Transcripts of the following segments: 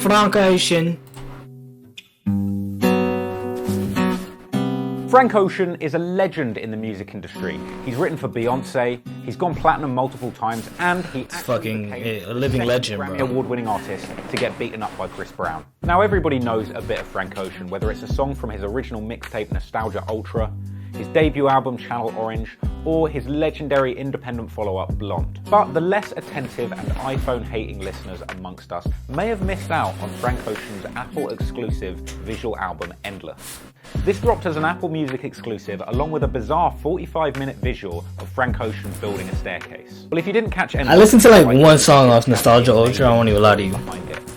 Frank Ocean. Frank Ocean is a legend in the music industry. He's written for Beyonce, he's gone platinum multiple times, and he fucking a living legend, bro. Grammy award-winning artist to get beaten up by Chris Brown. Now everybody knows a bit of Frank Ocean, whether it's a song from his original mixtape Nostalgia Ultra, his debut album Channel Orange, or his legendary independent follow-up Blonde. But the less attentive and iPhone-hating listeners amongst us may have missed out on Frank Ocean's Apple-exclusive visual album Endless. This dropped as an Apple Music exclusive along with a bizarre 45-minute visual of Frank Ocean building a staircase. Well, if you didn't catch Endless, I listened to like one song off Nostalgia Ultra, I won't even lie to you.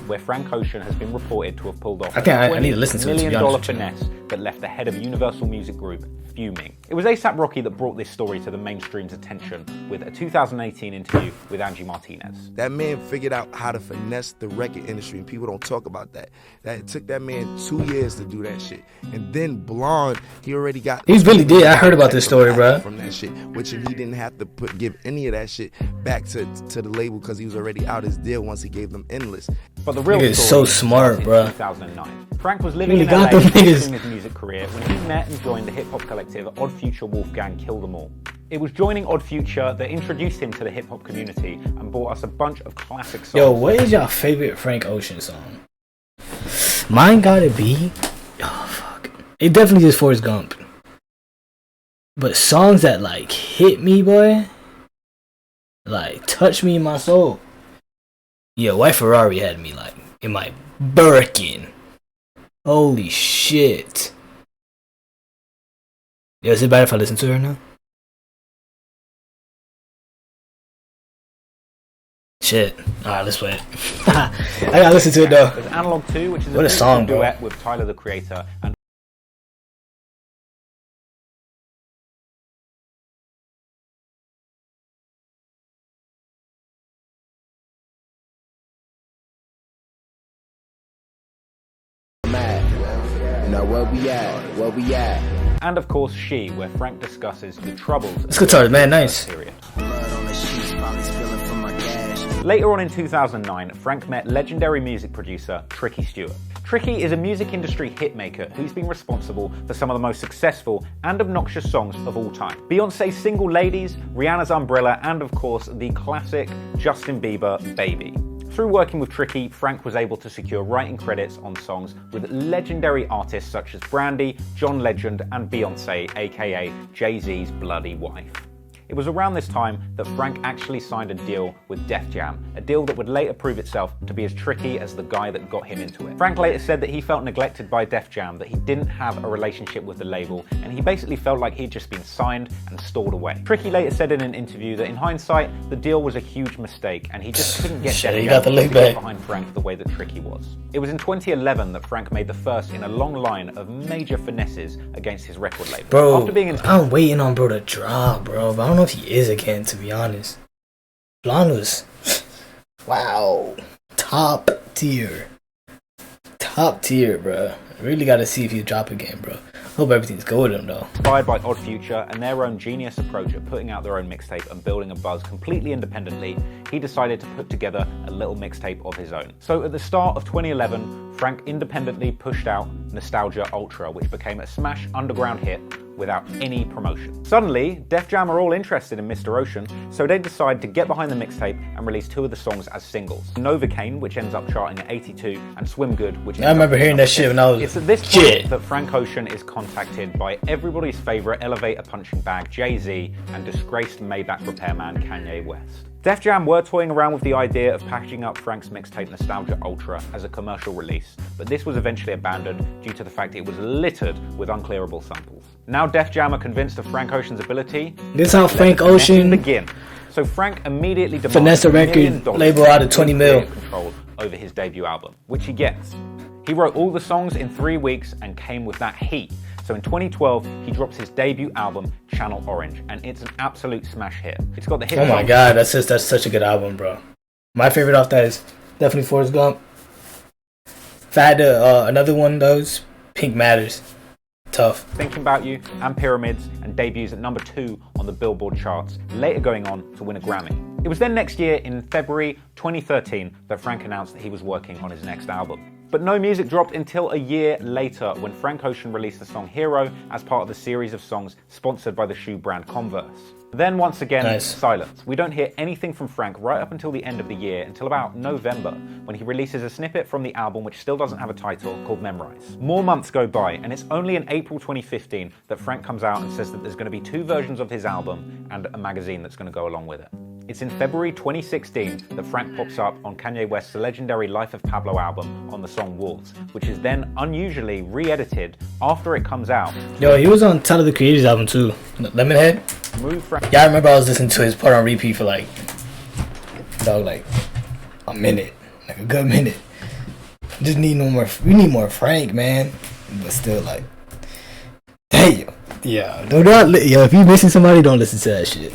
Where Frank Ocean has been reported to have pulled off I need to listen to it, to be honest. $1 million finesse that left the head of Universal Music Group fuming. It was A$AP Rocky that brought this story to the mainstream's attention with a 2018 interview with Angie Martinez. That man figured out how to finesse the record industry, and people don't talk about that. That it took that man 2 years to do that shit. And then Blonde, he already got... He really did. I heard about this story, bro. From that shit, which he didn't have to give any of that shit back to the label because he was already out his deal once he gave them Endless. But the real story is so smart, bro. 2009. Frank was living in LA during his music career when he met and joined the hip-hop collective Odd Future Wolfgang Kill Them All. It was joining Odd Future that introduced him to the hip-hop community and brought us a bunch of classic songs. Yo, what is your favorite Frank Ocean song? Mine gotta be... Oh, fuck. It definitely is Forrest Gump. But songs that, like, hit me, boy. Like, touch me in my soul. Yeah, White Ferrari had me, like, in my Birkin. Holy shit. Yo, is it bad if I listen to her now? Shit. Alright, let's play it. I gotta listen to it though. There's Analog 2, which is what a song, duet with Tyler the Creator and Where we at? And of course She, where Frank discusses the troubles. This guitar, man, nice. Later on in 2009, Frank met legendary music producer Tricky Stewart. Tricky is a music industry hitmaker who's been responsible for some of the most successful and obnoxious songs of all time. Beyonce's Single Ladies, Rihanna's Umbrella, and of course the classic Justin Bieber Baby. Through working with Tricky, Frank was able to secure writing credits on songs with legendary artists such as Brandy, John Legend, and Beyonce, aka Jay-Z's bloody wife. It was around this time that Frank actually signed a deal with Def Jam, a deal that would later prove itself to be as tricky as the guy that got him into it. Frank later said that he felt neglected by Def Jam, that he didn't have a relationship with the label, and he basically felt like he'd just been signed and stored away. Tricky later said in an interview that in hindsight, the deal was a huge mistake, and he just couldn't get Def Jam to get behind Frank the way that Tricky was. It was in 2011 that Frank made the first in a long line of major finesses against his record label. Bro, after being I'm waiting on bro to drop, bro, but I don't know if he is again, to be honest. Blonde was, wow, top tier, bro. I really gotta see if he drop again, bro. Hope everything's good with him though. Inspired by Odd Future and their own genius approach at putting out their own mixtape and building a buzz completely independently, he decided to put together a little mixtape of his own. So at the start of 2011, Frank independently pushed out Nostalgia Ultra, which became a smash underground hit without any promotion. Suddenly, Def Jam are all interested in Mr. Ocean, so they decide to get behind the mixtape and release two of the songs as singles. Novocaine, which ends up charting at 82, and Swim Good, which I remember hearing that shit when I was It's at this point that Frank Ocean is contacted by everybody's favorite elevator punching bag Jay-Z and disgraced Maybach repairman Kanye West. Def Jam were toying around with the idea of packaging up Frank's mixtape Nostalgia Ultra as a commercial release, but this was eventually abandoned due to the fact it was littered with unclearable samples. Now Def Jam are convinced of Frank Ocean's ability. This is how Frank Ocean begin. So Frank immediately demands finesse a record label out of 20 mil control over his debut album, which he gets. He wrote all the songs in 3 weeks and came with that heat. So in 2012, he drops his debut album, Channel Orange, and it's an absolute smash hit. It's got the hit. Oh my god, that's such a good album, bro. My favorite off that is definitely Forrest Gump. If I had another one of those, Pink Matters. Tough. Thinking About You and Pyramids, and debuts at number 2 on the Billboard charts, later going on to win a Grammy. It was then next year, in February 2013, that Frank announced that he was working on his next album. But no music dropped until a year later, when Frank Ocean released the song Hero as part of a series of songs sponsored by the shoe brand Converse. Then once again, silence. We don't hear anything from Frank right up until the end of the year, until about November, when he releases a snippet from the album which still doesn't have a title, called Memorize. More months go by, and it's only in April 2015 that Frank comes out and says that there's going to be 2 versions of his album and a magazine that's going to go along with it. It's in February 2016 that Frank pops up on Kanye West's legendary Life of Pablo album on the song Wolves, which is then unusually re-edited after it comes out. Yo, he was on Tyler the Creator's album too, Lemonhead. Yeah, I remember I was listening to his part on repeat for like a minute, like a good minute. Just need no more. We need more Frank, man. But still, like, damn. Yeah, yo, if you're missing somebody, don't listen to that shit.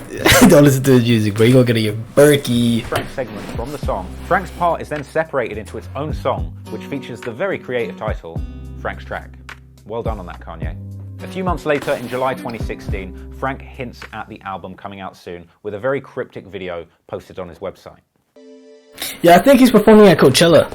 Don't listen to his music, bro. You're gonna get your Berkey. Frank's segment from the song. Frank's part is then separated into its own song, which features the very creative title, Frank's Track. Well done on that, Kanye. A few months later, in July 2016, Frank hints at the album coming out soon with a very cryptic video posted on his website. Yeah, I think he's performing at Coachella.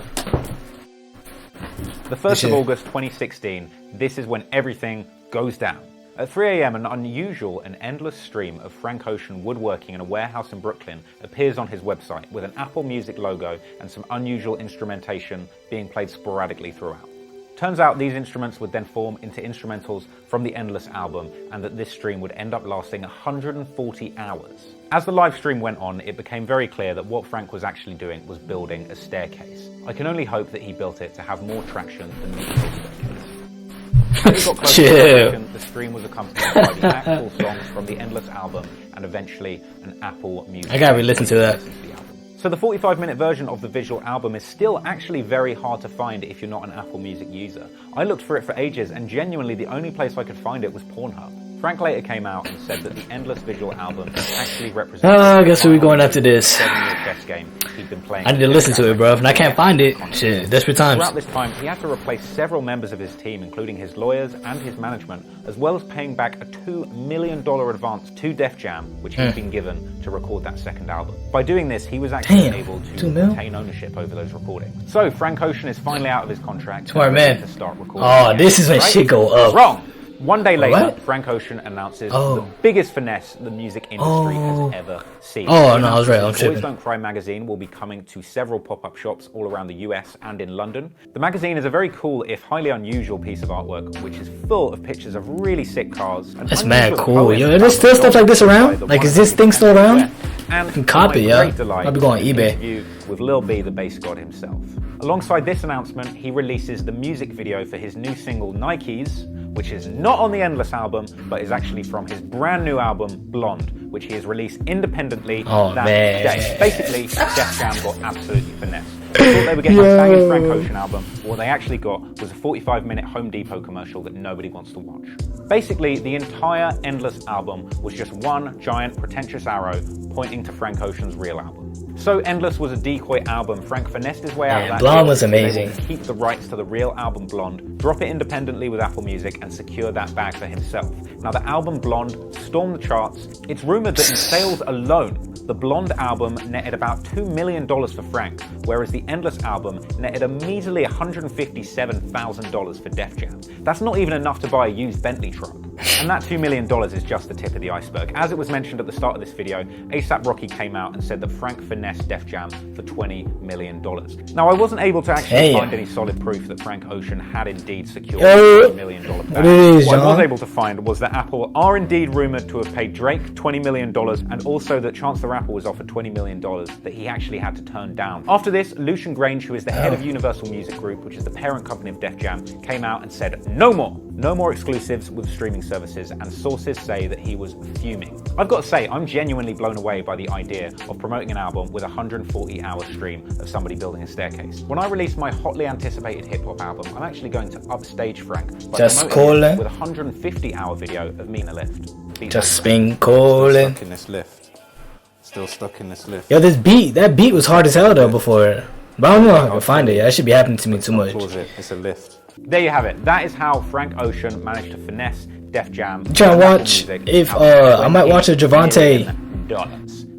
The 1st of August 2016, this is when everything goes down. At 3 a.m, an unusual and endless stream of Frank Ocean woodworking in a warehouse in Brooklyn appears on his website with an Apple Music logo and some unusual instrumentation being played sporadically throughout. Turns out these instruments would then form into instrumentals from the Endless album, and that this stream would end up lasting 140 hours. As the live stream went on, it became very clear that what Frank was actually doing was building a staircase. I can only hope that he built it to have more traction than the staircase. As he got closer to completion, the stream was accompanied by the actual songs from the Endless album and eventually an Apple Music. I gotta re-listen to that. So the 45-minute version of the visual album is still actually very hard to find if you're not an Apple Music user. I looked for it for ages, and genuinely the only place I could find it was Pornhub. Frank later came out and said that the Endless visual album actually represents I guess we're going after this. 7-year chess game he'd been playing. I need to listen to it, bro, and I can't find it. Shit, desperate times. Throughout this time, he had to replace several members of his team, including his lawyers and his management, as well as paying back a $2 million advance to Def Jam, which he'd been given to record that second album. By doing this, he was actually able to retain ownership over those recordings. So Frank Ocean is finally out of his contract. Smart man. To start recording again, this is when shit go up. Wrong! One day later, Frank Ocean announces the biggest finesse the music industry has ever seen. Oh, no, I was right. I'm Boys tripping. Don't Cry magazine will be coming to several pop-up shops all around the US and in London. The magazine is a very cool, if highly unusual, piece of artwork, which is full of pictures of really sick cars. And that's mad cool. Yo, there's still stuff like this around? Like, is this thing still around? And you can copy, yeah. I'll be going on eBay. With Lil B, the bass god himself. Alongside this announcement, he releases the music video for his new single, Nikes, which is not on the Endless album, but is actually from his brand new album, Blonde, which he has released independently that day. Basically, Def Jam got absolutely finessed. They thought they were getting a banging Frank Ocean album, but what they actually got was a 45-minute Home Depot commercial that nobody wants to watch. Basically, the entire Endless album was just one giant pretentious arrow pointing to Frank Ocean's real album. So Endless was a decoy album. Frank finessed his way out of that. Blonde was amazing. Keep the rights to the real album Blonde, drop it independently with Apple Music, and secure that bag for himself. Now, the album Blonde stormed the charts. It's rumored that in sales alone, the Blonde album netted about $2 million for Frank, whereas the Endless album netted a measly $157,000 for Def Jam. That's not even enough to buy a used Bentley truck. And that $2 million is just the tip of the iceberg. As it was mentioned at the start of this video, A$AP Rocky came out and said that Frank finessed Def Jam for $20 million. Now, I wasn't able to actually find any solid proof that Frank Ocean had indeed secured a $20 million bag. What I was able to find was that Apple are indeed rumored to have paid Drake $20 million, and also that Chance the Rapper was offered $20 million that he actually had to turn down. After this, Lucian Grange, who is the head of Universal Music Group, which is the parent company of Def Jam, came out and said, no more exclusives with streaming services, and sources say that he was fuming. I've got to say, I'm genuinely blown away by the idea of promoting an album with a 140-hour stream of somebody building a staircase. When I release my hotly anticipated hip-hop album, I'm actually going to upstage Frank by promoting it with a 150-hour video of me in a lift. Just been calling. Stuck in this lift. Still stuck in this lift. Yo, that beat was hard as hell though before. But I don't know if I can find it. That should be happening to me too much. It's a lift. There you have it. That is how Frank Ocean managed to finesse Def Jam. I'm trying to watch if I might watch a Javante.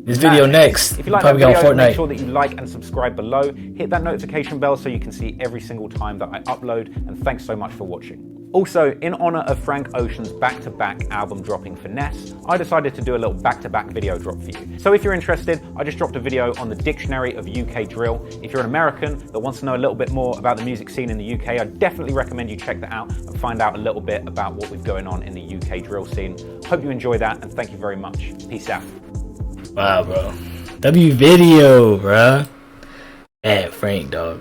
This video next. If you like probably that on video, make Fortnite. sure that you like and subscribe below. Hit that notification bell so you can see every single time that I upload. And thanks so much for watching. Also, in honor of Frank Ocean's back-to-back album dropping Finesse, I decided to do a little back-to-back video drop for you. So if you're interested, I just dropped a video on the Dictionary of UK Drill. If you're an American that wants to know a little bit more about the music scene in the UK, I definitely recommend you check that out and find out a little bit about what we've going on in the UK drill scene. Hope you enjoy that, and thank you very much. Peace out. Wow, bro. W video, bruh. Man, Frank, dog.